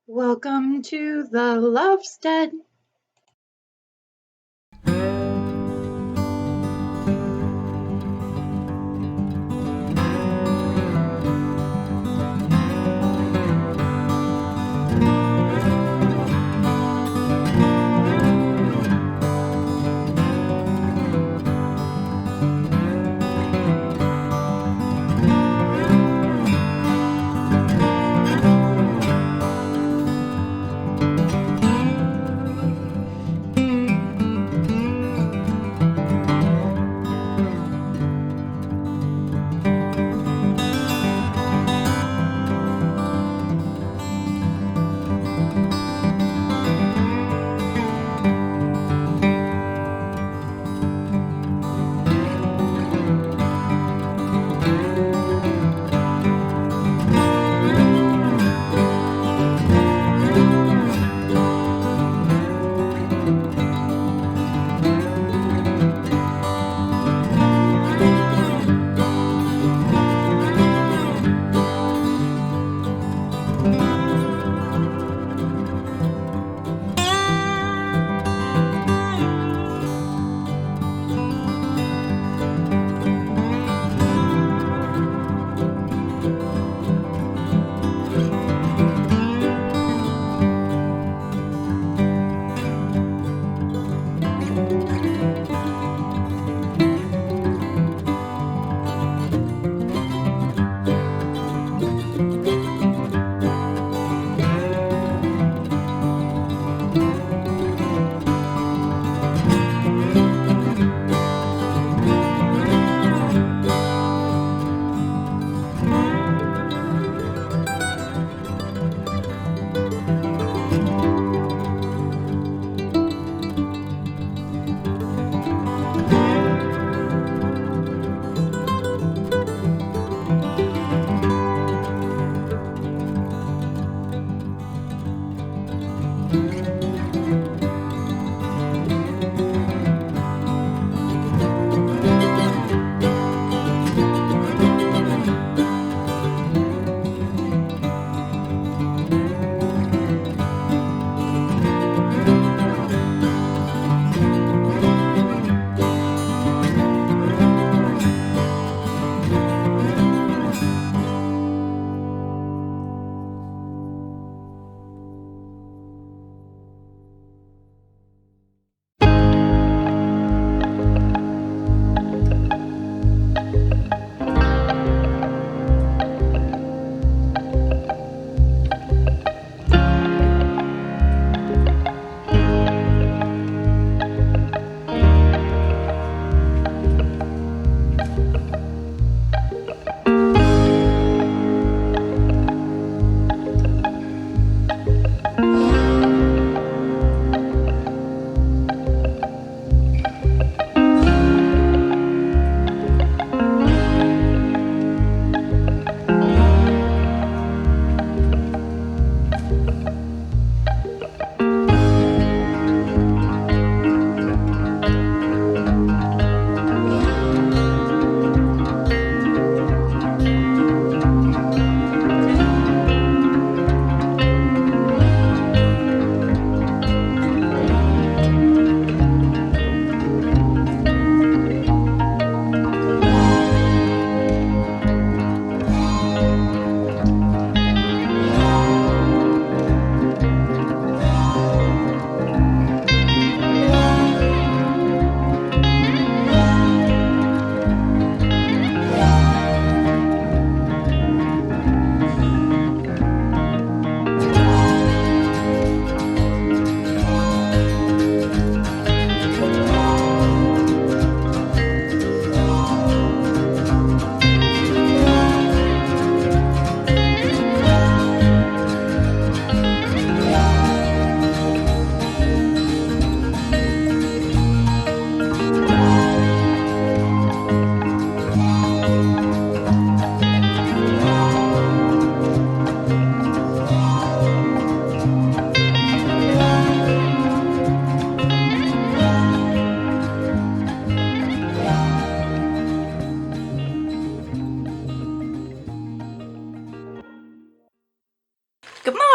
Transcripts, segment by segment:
Welcome to the Lovestead.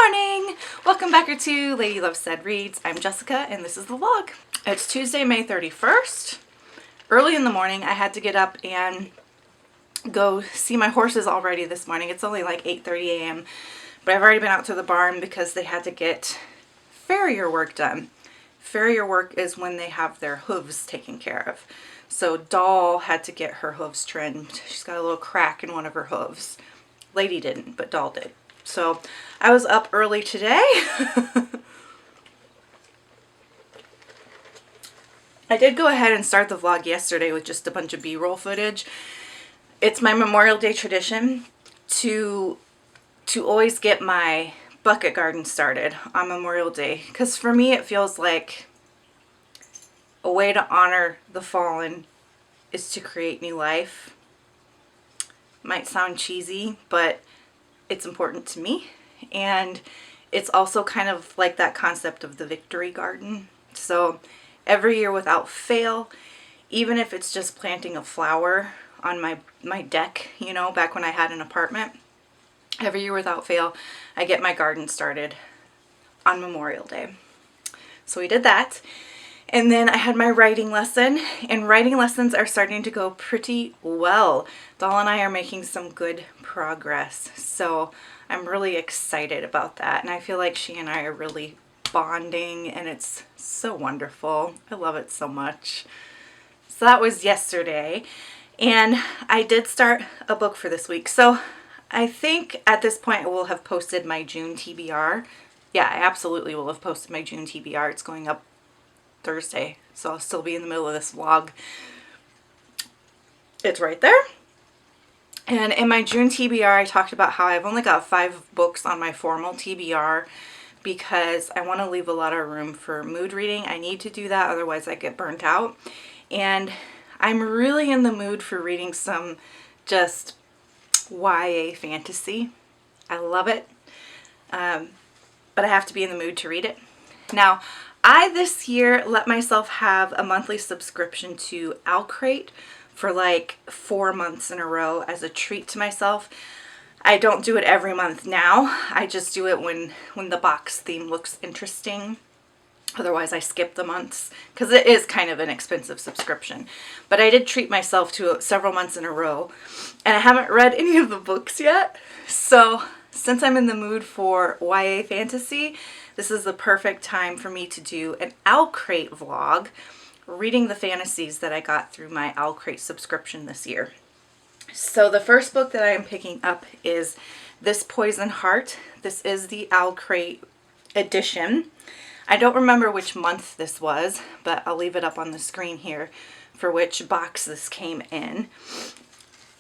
morning! Welcome back to Lady Lovestead Reads. I'm Jessica and this is the vlog. It's Tuesday, May 31st. Early in the morning I had to get up and go see my horses already this morning. It's only like 8:30 a.m. but I've already been out to the barn because they had to get farrier work done. Farrier work is when they have their hooves taken care of. So Doll had to get her hooves trimmed. She's got a little crack in one of her hooves. Lady didn't, but Doll did. So I was up early today. I did go ahead and start the vlog yesterday with just a bunch of B-roll footage. It's my Memorial Day tradition to always get my bucket garden started on Memorial Day, because for me it feels like a way to honor the fallen is to create new life. Might sound cheesy, but it's important to me, and it's also kind of like that concept of the victory garden. So every year without fail, even if it's just planting a flower on my deck, you know, back when I had an apartment, every year without fail I get my garden started on Memorial Day. So we did that. And then I had my writing lesson, and writing lessons are starting to go pretty well. Doll and I are making some good progress. So I'm really excited about that. And I feel like she and I are really bonding, and it's so wonderful. I love it so much. So that was yesterday. And I did start a book for this week. So I think at this point I will have posted my June TBR. Yeah, I absolutely will have posted my June TBR. It's going up Thursday, so I'll still be in the middle of this vlog. It's right there. And in my June TBR I talked about how I've only got 5 books on my formal TBR because I want to leave a lot of room for mood reading. I need to do that, otherwise I get burnt out. And I'm really in the mood for reading some just YA fantasy. I love it, but I have to be in the mood to read it. Now, I this year let myself have a monthly subscription to Owlcrate for like 4 months in a row as a treat to myself. I don't do it every month now. I just do it when the box theme looks interesting. Otherwise I skip the months because it is kind of an expensive subscription. But I did treat myself to several months in a row, and I haven't read any of the books yet. So since I'm in the mood for YA fantasy, this is the perfect time for me to do an Owlcrate vlog, reading the fantasies that I got through my Owlcrate subscription this year. So the first book that I am picking up is This Poison Heart. This is the Owlcrate edition. I don't remember which month this was, but I'll leave it up on the screen here for which box this came in.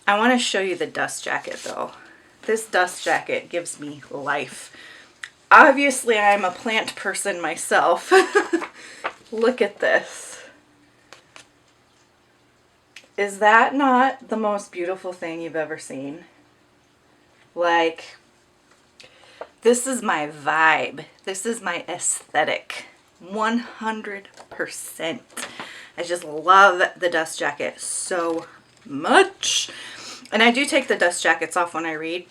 I want to show you the dust jacket though. This dust jacket gives me life. Obviously, I'm a plant person myself. Look at this. Is that not the most beautiful thing you've ever seen? Like, this is my vibe. This is my aesthetic. 100%. I just love the dust jacket so much. And I do take the dust jackets off when I read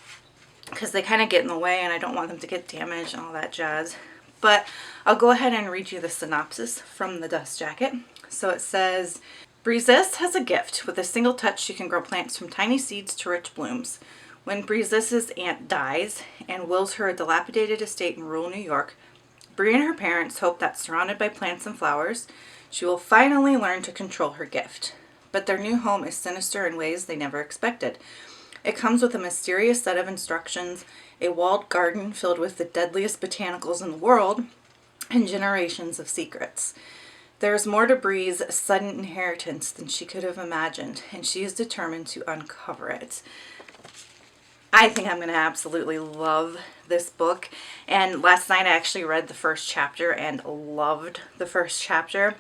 because they kind of get in the way and I don't want them to get damaged and all that jazz. But I'll go ahead and read you the synopsis from the dust jacket. So it says, Breezes has a gift. With a single touch, she can grow plants from tiny seeds to rich blooms. When Breezes' aunt dies and wills her a dilapidated estate in rural New York, Bree and her parents hope that surrounded by plants and flowers, she will finally learn to control her gift. But their new home is sinister in ways they never expected. It comes with a mysterious set of instructions, a walled garden filled with the deadliest botanicals in the world, and generations of secrets. There is more to Bree's sudden inheritance than she could have imagined, and she is determined to uncover it. I think I'm going to absolutely love this book. And last night I actually read the first chapter and loved the first chapter.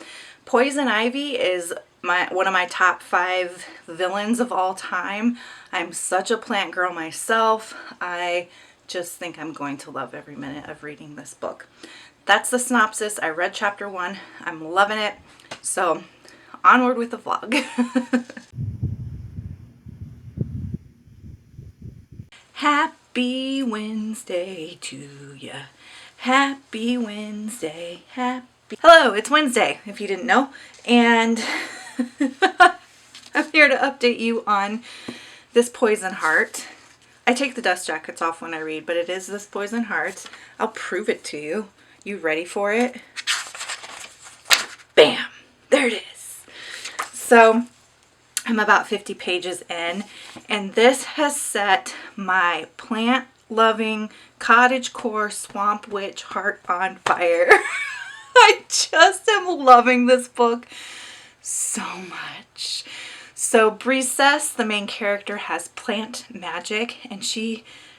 Poison Ivy is one of my top 5 villains of all time. I'm such a plant girl myself. I just think I'm going to love every minute of reading this book. That's the synopsis. I read chapter 1. I'm loving it. So onward with the vlog. Happy Happy Wednesday to ya. Happy Wednesday. Hello, it's Wednesday, if you didn't know. And I'm here to update you on this Poison Heart. I take the dust jackets off when I read, but it is this Poison Heart. I'll prove it to you. You ready for it? Bam! There it is. So I'm about 50 pages in, and this has set my plant-loving, cottagecore, swamp witch heart on fire. I just am loving this book so much. So Brises, the main character, has plant magic, and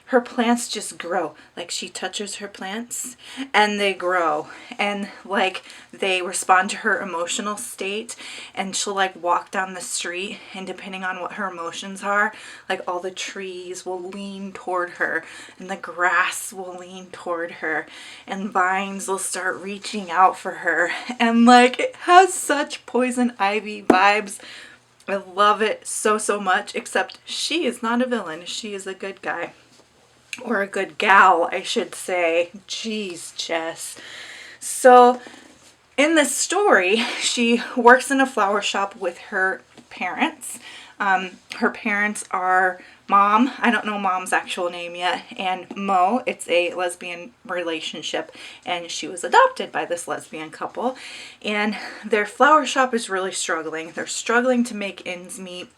her plants just grow. Like, she touches her plants and they grow, and like they respond to her emotional state, and she'll like walk down the street, and depending on what her emotions are, like all the trees will lean toward her, and the grass will lean toward her, and vines will start reaching out for her, and like it has such poison ivy vibes. I love it so, so much, except she is not a villain. She is a good guy. Or a good gal, I should say. Jeez, Jess. So, in this story, she works in a flower shop with her parents. Her parents are Mom, I don't know Mom's actual name yet, and Mo. It's a lesbian relationship, and she was adopted by this lesbian couple. And their flower shop is really struggling. They're struggling to make ends meet.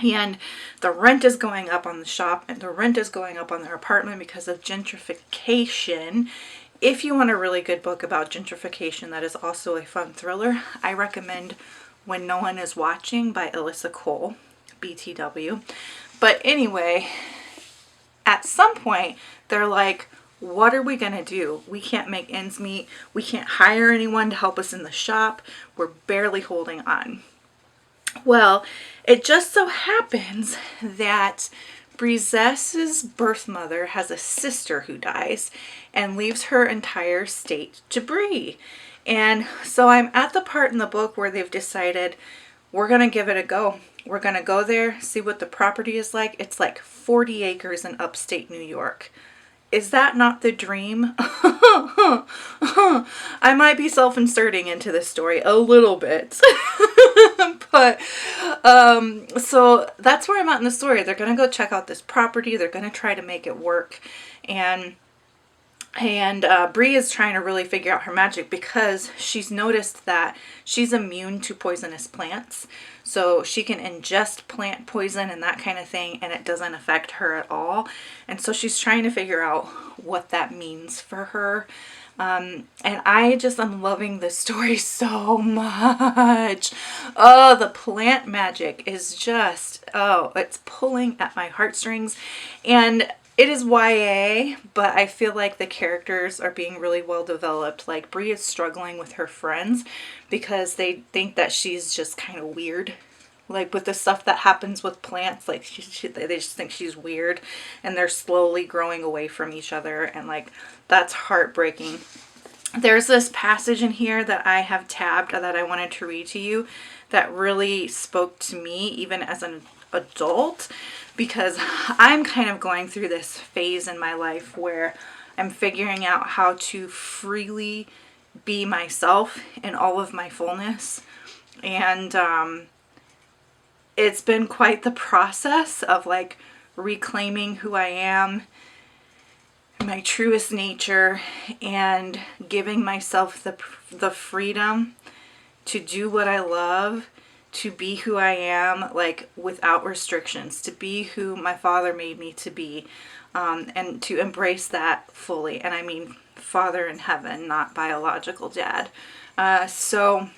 And the rent is going up on the shop, and the rent is going up on their apartment because of gentrification. If you want a really good book about gentrification that is also a fun thriller, I recommend When No One Is Watching by Alyssa Cole, BTW. But anyway, at some point, they're like, what are we going to do? We can't make ends meet. We can't hire anyone to help us in the shop. We're barely holding on. Well, it just so happens that Brises's birth mother has a sister who dies and leaves her entire estate to Bree. And so I'm at the part in the book where they've decided we're going to give it a go. We're going to go there, see what the property is like. It's like 40 acres in upstate New York. Is that not the dream? I might be self-inserting into this story a little bit. But, so that's where I'm at in the story. They're going to go check out this property. They're going to try to make it work. And Bree is trying to really figure out her magic because she's noticed that she's immune to poisonous plants. So she can ingest plant poison and that kind of thing, and it doesn't affect her at all. And so she's trying to figure out what that means for her. And I just am loving this story so much. Oh, the plant magic is just, oh, it's pulling at my heartstrings. And it is YA, but I feel like the characters are being really well developed. Like, Bree is struggling with her friends because they think that she's just kind of weird. Like, with the stuff that happens with plants, like, they just think she's weird. And they're slowly growing away from each other. And, like, that's heartbreaking. There's this passage in here that I have tabbed that I wanted to read to you that really spoke to me, even as an adult, because I'm kind of going through this phase in my life where I'm figuring out how to freely be myself in all of my fullness. And it's been quite the process of like reclaiming who I am, my truest nature, and giving myself the freedom to do what I love, to be who I am, like, without restrictions, to be who my father made me to be, and to embrace that fully. And I mean father in heaven, not biological dad. So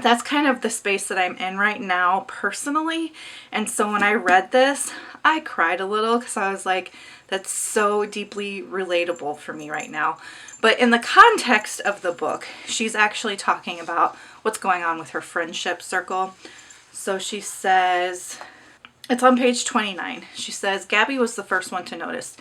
that's kind of the space that I'm in right now personally. And so when I read this, I cried a little because I was like, that's so deeply relatable for me right now. But in the context of the book, she's actually talking about what's going on with her friendship circle. So she says, it's on page 29. She says, Gabby was the first one to notice.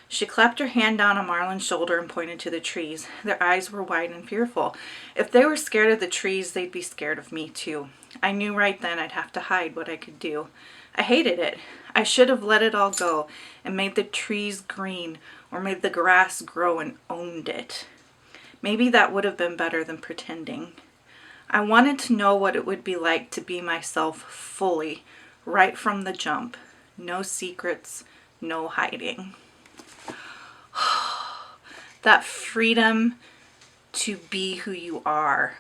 She clapped her hand down on Marlon's shoulder and pointed to the trees. Their eyes were wide and fearful. If they were scared of the trees, they'd be scared of me too. I knew right then I'd have to hide what I could do. I hated it. I should have let it all go and made the trees green or made the grass grow and owned it. Maybe that would have been better than pretending. I wanted to know what it would be like to be myself fully, right from the jump. No secrets, no hiding. That freedom to be who you are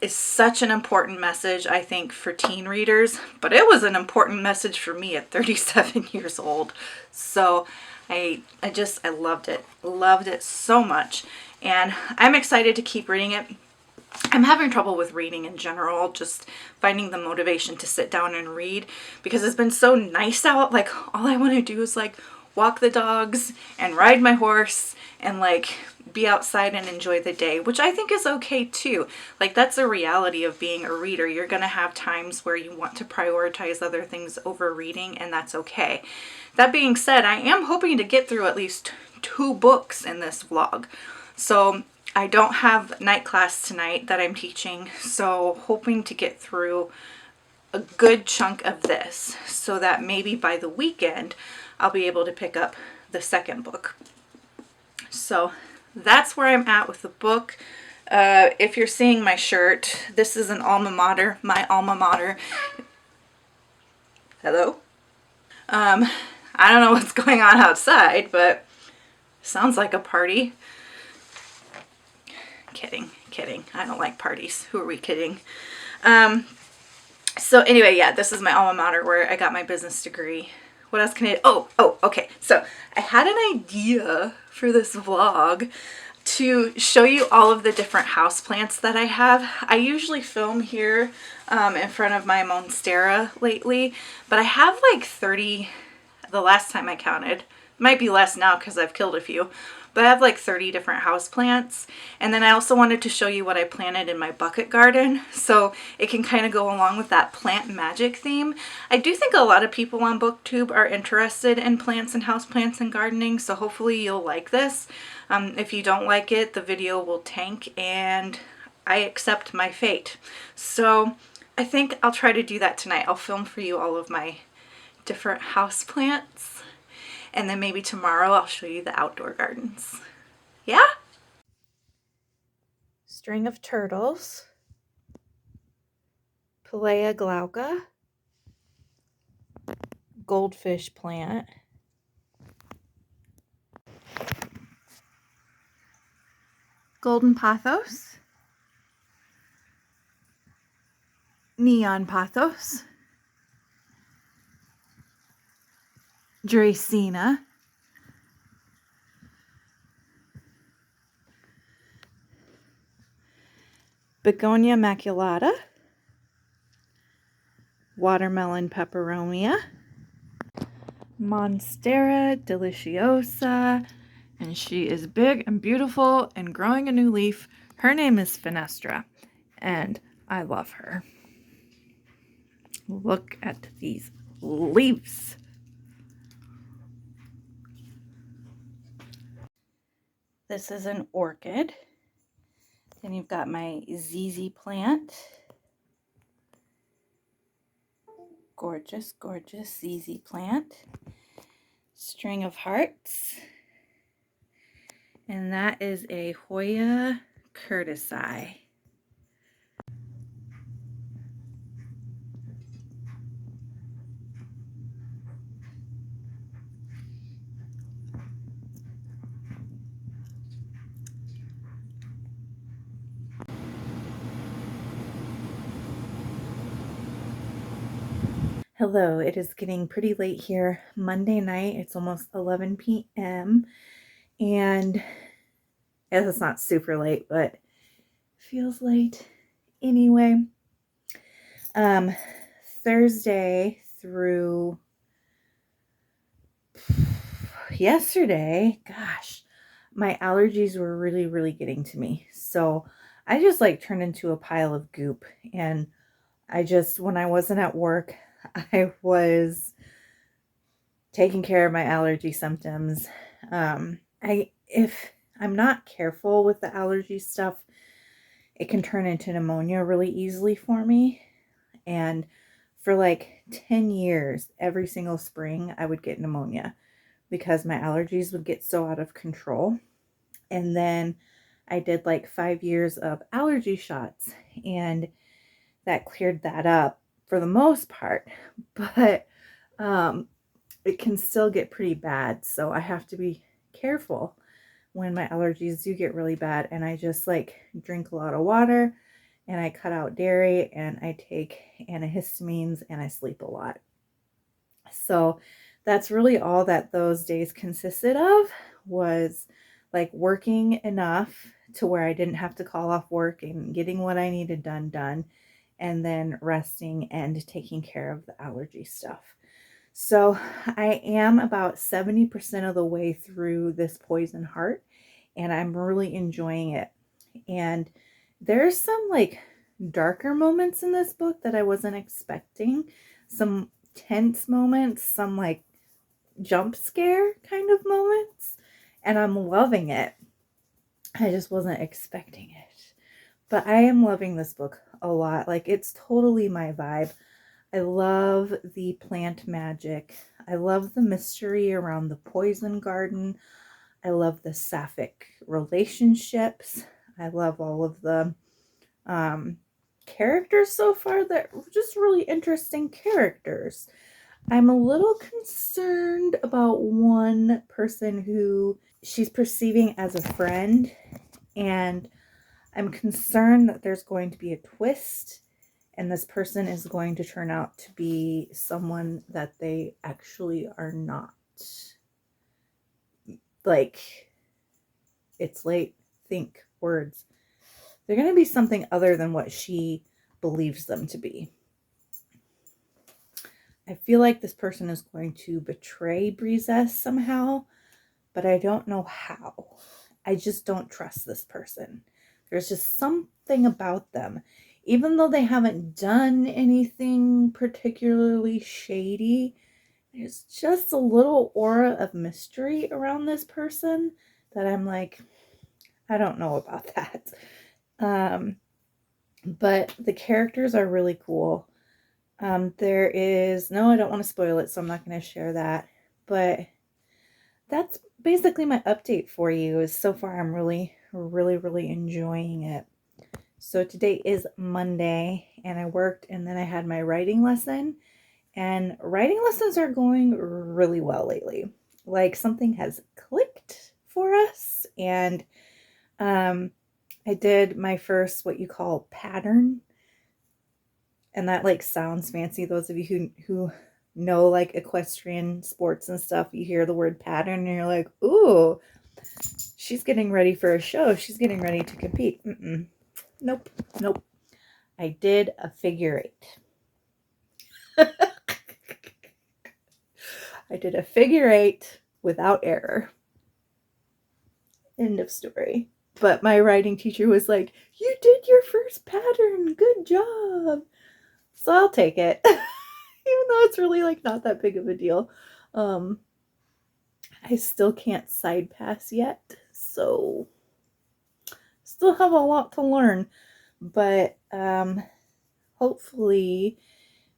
is such an important message, I think, for teen readers, but it was an important message for me at 37 years old. So I loved it so much, and I'm excited to keep reading it. I'm having trouble with reading in general, just finding the motivation to sit down and read because it's been so nice out. Like, all I want to do is like walk the dogs and ride my horse and like be outside and enjoy the day, which I think is okay too. Like, that's a reality of being a reader. You're going to have times where you want to prioritize other things over reading, and that's okay. That being said, I am hoping to get through at least 2 books in this vlog. So I don't have night class tonight that I'm teaching, so hoping to get through a good chunk of this so that maybe by the weekend I'll be able to pick up the second book. So that's where I'm at with the book. If you're seeing my shirt, this is an alma mater, my alma mater. Hello? I don't know what's going on outside, but sounds like a party. Kidding. I don't like parties. Who are we kidding? So anyway, yeah, this is my alma mater where I got my business degree. What else can I, okay. So I had an idea for this vlog to show you all of the different houseplants that I have. I usually film here in front of my monstera lately, but I have like 30, the last time I counted. It might be less now because I've killed a few. But I have like 30 different houseplants. And then I also wanted to show you what I planted in my bucket garden, so it can kind of go along with that plant magic theme. I do think a lot of people on BookTube are interested in plants and houseplants and gardening, so hopefully you'll like this. If you don't like it, the video will tank and I accept my fate. So I think I'll try to do that tonight. I'll film for you all of my different houseplants. And then maybe tomorrow I'll show you the outdoor gardens. Yeah? String of turtles. Pelea glauca. Goldfish plant. Golden pothos. Neon pothos. Dracena. Begonia maculata. Watermelon peperomia. Monstera deliciosa. And she is big and beautiful and growing a new leaf. Her name is Fenestra, and I love her. Look at these leaves. This is an orchid. Then you've got my ZZ plant. Gorgeous, gorgeous ZZ plant. String of hearts. And that is a Hoya curtisi. Hello, it is getting pretty late here. Monday night, it's almost 11 p.m. And it's not super late, but feels late anyway. Thursday through yesterday, gosh, my allergies were really getting to me. So I just like turned into a pile of goop. And when I wasn't at work, I was taking care of my allergy symptoms. If I'm not careful with the allergy stuff, it can turn into pneumonia really easily for me. And For like 10 years, every single spring, I would get pneumonia because my allergies would get so out of control. And then I did like 5 years of allergy shots, and that cleared that up for the most part. But it can still get pretty bad. So I have to be careful when my allergies do get really bad. And I just like drink a lot of water, and I cut out dairy, and I take antihistamines, and I sleep a lot. So that's really all that those days consisted of, was like working enough to where I didn't have to call off work and getting what I needed done, and then resting and taking care of the allergy stuff. So I am about 70% of the way through this Poison Heart, and I'm really enjoying it. And there's some like darker moments in this book that I wasn't expecting. Some tense moments, some like jump scare kind of moments, and I'm loving it. I just wasn't expecting it. But I am loving this book a lot. Like, it's totally my vibe. I love the plant magic. I love the mystery around the poison garden. I love the sapphic relationships. I love all of the characters so far. That are just really interesting characters. I'm a little concerned about one person who she's perceiving as a friend, and I'm concerned that there's going to be a twist, and this person is going to turn out to be someone that they actually are not. Like, it's late, think words. They're going to be something other than what she believes them to be. I feel like this person is going to betray Breezes somehow, but I don't know how. I just don't trust this person. There's just something about them. Even though they haven't done anything particularly shady, there's just a little aura of mystery around this person that I'm like, I don't know about that. But the characters are really cool. There is, no, I don't want to spoil it, so I'm not going to share that. But that's basically my update for you. Is so far I'm really enjoying it. So today is Monday, and I worked, and then I had my writing lesson, and writing lessons are going really well lately. Like, something has clicked for us, and I did my first, what you call, pattern, and that like sounds fancy. Those of you who know like equestrian sports and stuff, you hear the word pattern and you're like, ooh, she's getting ready for a show. She's getting ready to compete. Nope. I did a figure 8. I did a figure 8 without error. End of story. But my writing teacher was like, you did your first pattern. Good job. So I'll take it. Even though it's really like not that big of a deal. I still can't side pass yet, so still have a lot to learn. But hopefully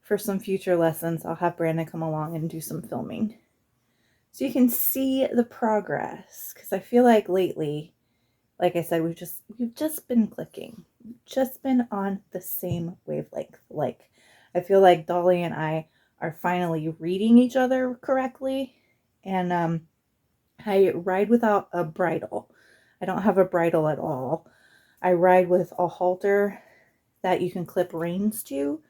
for some future lessons, I'll have Brandon come along and do some filming, so you can see the progress. Because I feel like lately, like I said, we've just been clicking, just been on the same wavelength. Like, I feel like Dolly and I are finally reading each other correctly, and I ride without a bridle. I don't have a bridle at all. I ride with a halter that you can clip reins to,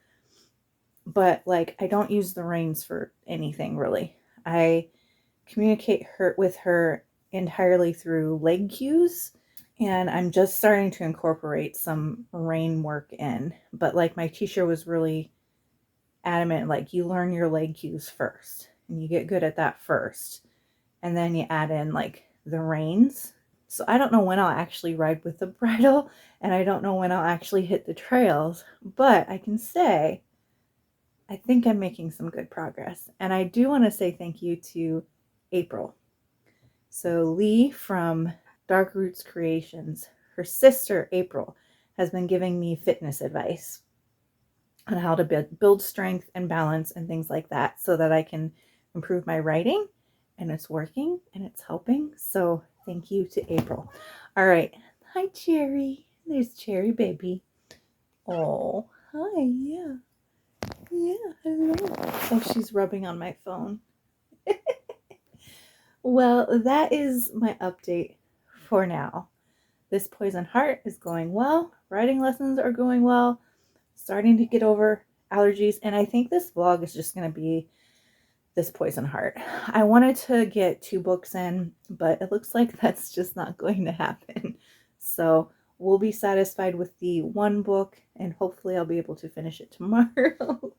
but like, I don't use the reins for anything really. I communicate with her entirely through leg cues, and I'm just starting to incorporate some rein work in. But like, my teacher was really adamant, like, you learn your leg cues first, and you get good at that first, and then you add in like the reins. So I don't know when I'll actually ride with the bridle, and I don't know when I'll actually hit the trails, but I can say I think I'm making some good progress. And I do want to say thank you to April. So Lee from Dark Roots Creations, her sister April, has been giving me fitness advice. on how to build strength and balance and things like that so that I can improve my writing, and it's working and it's helping. So thank you to April. All right. Hi, Cherry. There's Cherry baby. Oh, hi. Yeah. Yeah. Hello. Oh, she's rubbing on my phone. Well, that is my update for now. This Poison Heart is going well. Writing lessons are going well. Starting to get over allergies. And I think this vlog is just going to be this Poison Heart. I wanted to get 2 books in, but it looks like that's just not going to happen. So we'll be satisfied with the 1 book, and hopefully I'll be able to finish it tomorrow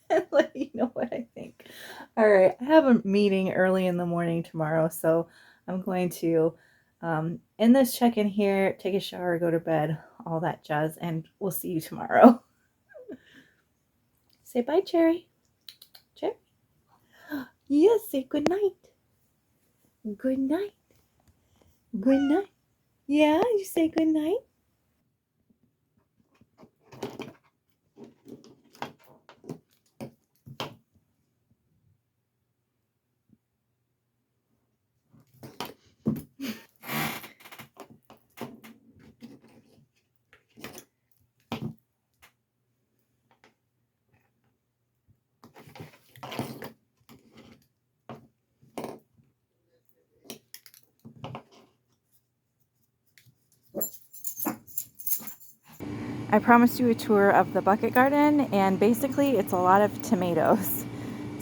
and let you know what I think. All right, I have a meeting early in the morning tomorrow, so I'm going to end this check-in here, take a shower, go to bed, all that jazz, and we'll see you tomorrow. Say bye, Cherry. Cherry. Yes, say good night. Good night. Good night. Yeah, you say good night. I promised you a tour of the bucket garden, and basically it's a lot of tomatoes.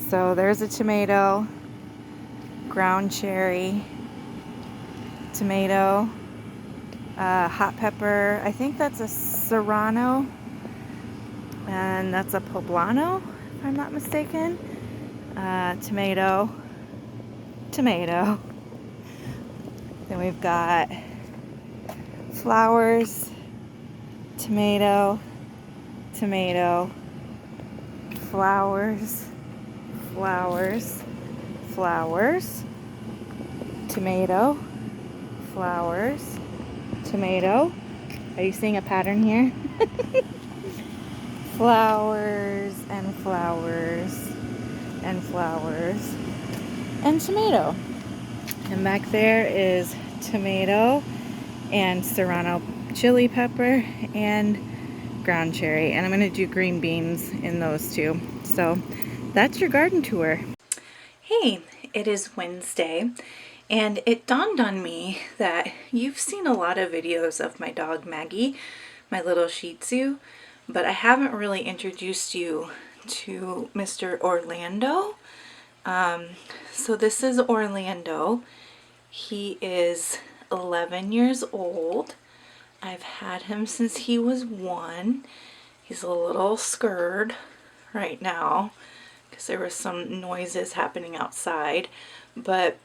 So there's a tomato, ground cherry, tomato, hot pepper. I think that's a serrano, and that's a poblano, if I'm not mistaken. Tomato, tomato. Then we've got flowers, tomato, tomato, flowers, flowers, flowers, tomato, flowers, tomato. Are you seeing a pattern here? Flowers and flowers and flowers and tomato. And back there is tomato and serrano chili pepper and ground cherry. And I'm going to do green beans in those too. So that's your garden tour. Hey, it is Wednesday, and it dawned on me that you've seen a lot of videos of my dog Maggie, my little Shih Tzu, but I haven't really introduced you to Mr. Orlando. So this is Orlando. He is 11 years old. I've had him since he was 1. He's a little scared right now because there were some noises happening outside, but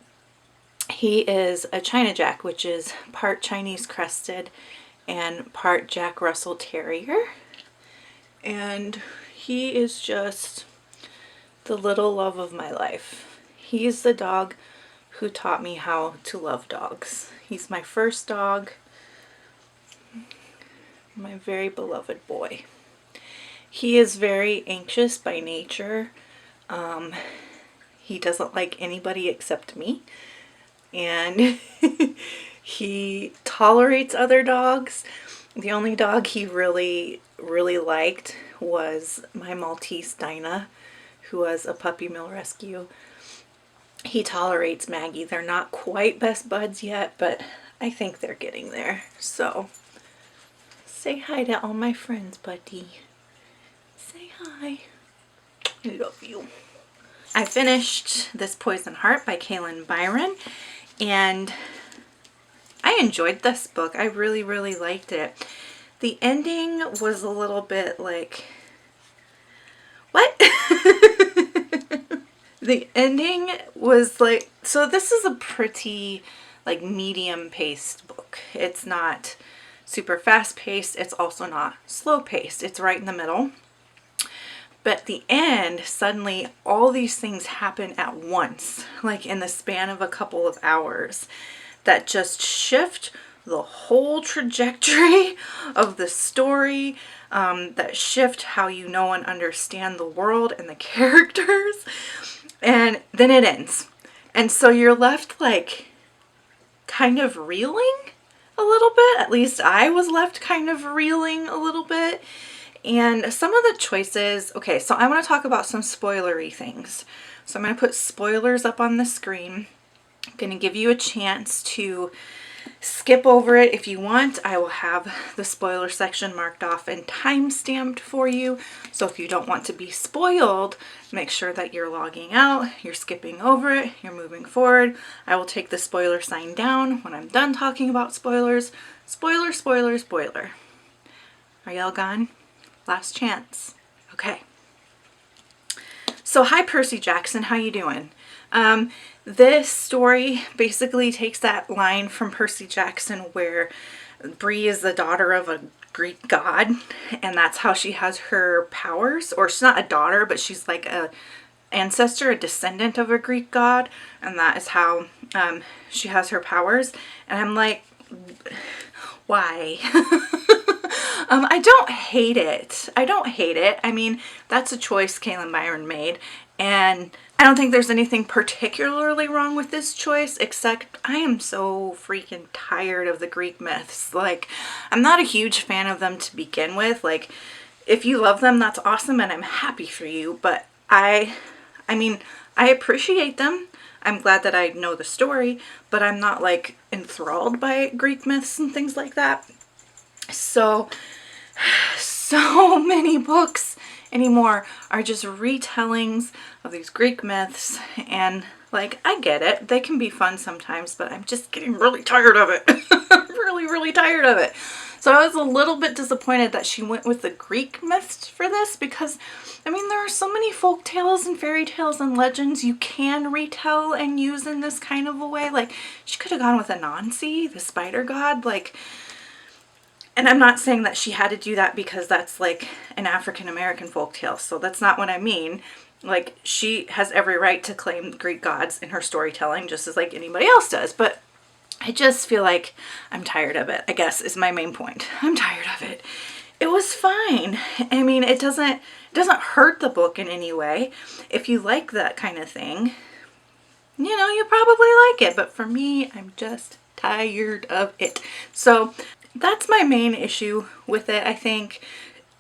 he is a China Jack, which is part Chinese crested and part Jack Russell Terrier. And he is just the little love of my life. He is the dog who taught me how to love dogs. He's my first dog, my very beloved boy. He is very anxious by nature. He doesn't like anybody except me, and he tolerates other dogs. The only dog he really liked was my Maltese Dinah, who was a puppy mill rescue. He tolerates Maggie. They're not quite best buds yet, but I think they're getting there. So say hi to all my friends, buddy. Say hi. I love you. I finished This Poison Heart by Kaylin Byron, and I enjoyed this book. I really liked it. The ending was a little bit like, what? The ending was like, so this is a pretty like medium paced book. It's not super fast paced. It's also not slow paced. It's right in the middle. But the end, suddenly all these things happen at once, like in the span of a couple of hours, that just shift the whole trajectory of the story, that shift how you know and understand the world and the characters, and then it ends. And so you're left like kind of reeling a little bit. At least I was left kind of reeling a little bit. And some of the choices, okay, so I want to talk about some spoilery things. So I'm going to put spoilers up on the screen. I'm going to give you a chance to skip over it if you want. I will have the spoiler section marked off and time stamped for you. So if you don't want to be spoiled, make sure that you're logging out, you're skipping over it, you're moving forward. I will take the spoiler sign down when I'm done talking about spoilers. Spoiler, spoiler, spoiler. Are y'all gone? Last chance. Okay. So hi Percy Jackson, how you doing? This story basically takes that line from Percy Jackson where Bree is the daughter of a Greek god, and that's how she has her powers. Or she's not a daughter, but she's like a ancestor, a descendant of a Greek god, and that is how she has her powers. And I'm like, why? I don't hate it. I don't hate it. I mean, that's a choice Kaylin Byron made, and I don't think there's anything particularly wrong with this choice, except I am so freaking tired of the Greek myths. Like, I'm not a huge fan of them to begin with. Like, if you love them, that's awesome, and I'm happy for you, but I mean, I appreciate them. I'm glad that I know the story, but I'm not, like, enthralled by Greek myths and things like that. So many books anymore are just retellings of these Greek myths, and like, I get it, they can be fun sometimes, but I'm just getting really tired of it. Really tired of it. So I was a little bit disappointed that she went with the Greek myths for this, because I mean, there are so many folk tales and fairy tales and legends you can retell and use in this kind of a way. Like, she could have gone with Anansi, the spider god, like. And I'm not saying that she had to do that because that's like an African American folktale. So that's not what I mean. Like, she has every right to claim Greek gods in her storytelling just as like anybody else does. But I just feel like I'm tired of it, I guess, is my main point. I'm tired of it. It was fine. I mean, it doesn't hurt the book in any way. If you like that kind of thing, you know, you probably like it. But for me, I'm just tired of it. So that's my main issue with it, I think.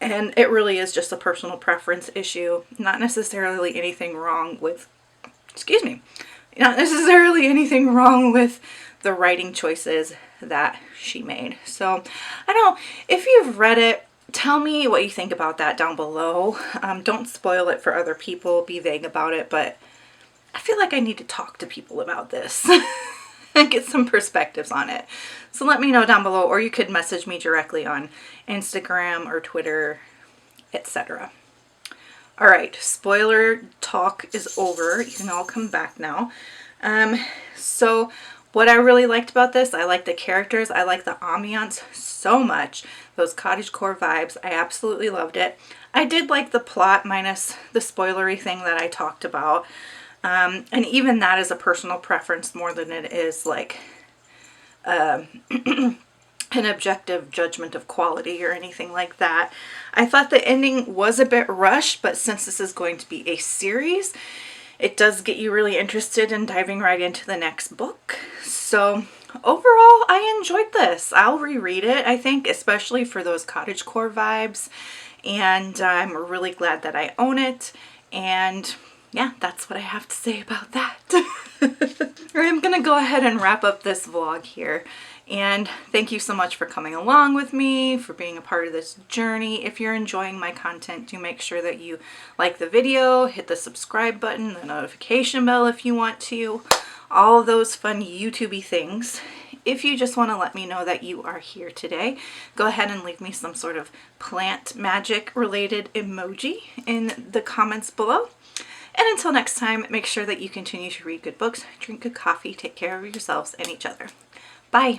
And it really is just a personal preference issue. Not necessarily anything wrong with, not necessarily anything wrong with the writing choices that she made. So I don't know, if you've read it, tell me what you think about that down below. Don't spoil it for other people, be vague about it, but I feel like I need to talk to people about this. And get some perspectives on it. So let me know down below, or you could message me directly on Instagram or Twitter, etc. All right, spoiler talk is over. You can all come back now. So what I really liked about this, I like the characters. I like the ambiance so much. Those cottagecore vibes, I absolutely loved it. I did like the plot minus the spoilery thing that I talked about. And even that is a personal preference more than it is like an objective judgment of quality or anything like that. I thought the ending was a bit rushed, but since this is going to be a series, it does get you really interested in diving right into the next book. So overall, I enjoyed this. I'll reread it, I think, especially for those cottagecore vibes. And I'm really glad that I own it. And yeah, that's what I have to say about that. I'm gonna go ahead and wrap up this vlog here. And thank you so much for coming along with me, for being a part of this journey. If you're enjoying my content, do make sure that you like the video, hit the subscribe button, the notification bell if you want to, all those fun YouTube-y things. If you just want to let me know that you are here today, go ahead and leave me some sort of plant magic related emoji in the comments below. And until next time, make sure that you continue to read good books, drink good coffee, take care of yourselves and each other. Bye.